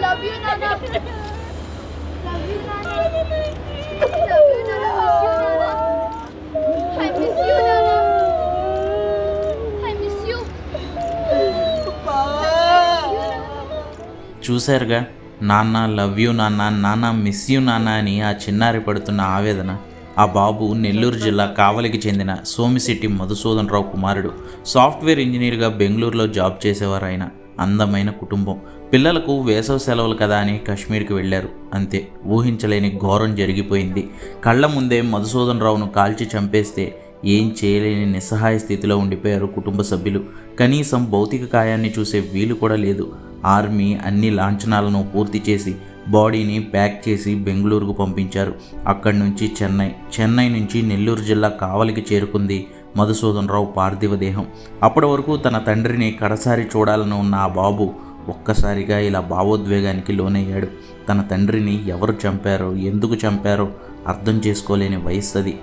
Love you, Nana. Love you, Nana. Love you, Nana. Miss you, Nana. I miss you, Nana. చూశారుగా, నాన్న love you నాన్న, నాన్న miss you నాన్న అని ఆ చిన్నారి పడుతున్న ఆవేదన. ఆ బాబు నెల్లూరు జిల్లా కావలికి చెందిన సోమిశెట్టి మధుసూదన్ రావు కుమారుడు. సాఫ్ట్వేర్ ఇంజనీర్గా బెంగళూరులో జాబ్ చేసేవారు ఆయన. అందమైన కుటుంబం. పిల్లలకు వేసవి సెలవులు కదా అని కాశ్మీర్కి వెళ్ళారు. అంతే, ఊహించలేని ఘోరం జరిగిపోయింది. కళ్ళ ముందే మధుసూదన్ రావును కాల్చి చంపేస్తే ఏం చేయలేని నిస్సహాయ స్థితిలో ఉండిపోయారు కుటుంబ సభ్యులు. కనీసం భౌతిక కాయాన్ని చూసే వీలు కూడా లేదు. ఆర్మీ అన్ని లాంఛనాలను పూర్తి చేసి బాడీని ప్యాక్ చేసి బెంగళూరుకు పంపించారు. అక్కడి నుంచి చెన్నై నుంచి నెల్లూరు జిల్లా కావలికి చేరుకుంది మధుసూదన్ రావు పార్థివ దేహం. అప్పటి వరకు తన తండ్రిని కడసారి చూడాలని ఉన్న ఆ బాబు ఒక్కసారిగా ఇలా భావోద్వేగానికి లోనయ్యాడు. తన తండ్రిని ఎవరు చంపారో, ఎందుకు చంపారో అర్థం చేసుకోలేని వయస్సు అది.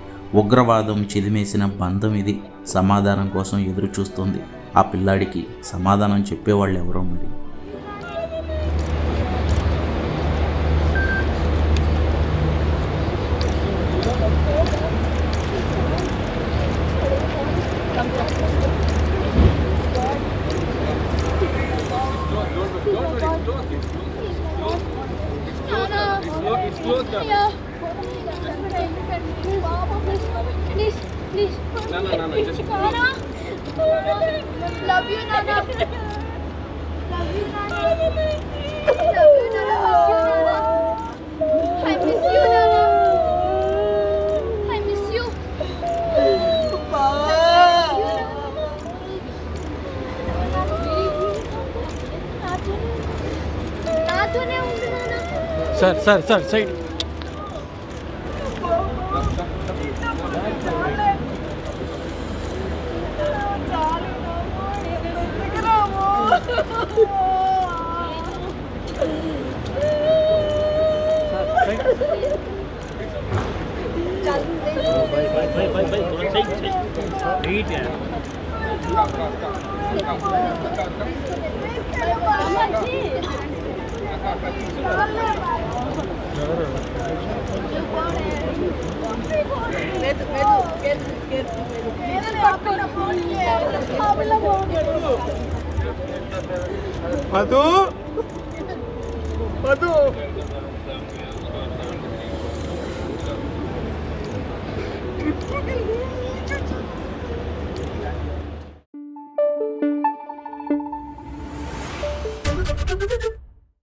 ఉగ్రవాదం చిదిమేసిన బంధం ఇది. సమాధానం కోసం ఎదురు చూస్తుంది. ఆ పిల్లాడికి సమాధానం చెప్పేవాళ్ళు ఎవరో మరి. It's closed. Yeah. Please. No, just Nana. Love you, Nana. Love you, Nana. Love you, Nana. Miss you, Nana. I miss you, Nana. నాతోనే ఉంది నాన్న. Sir side. Madhu Thank you.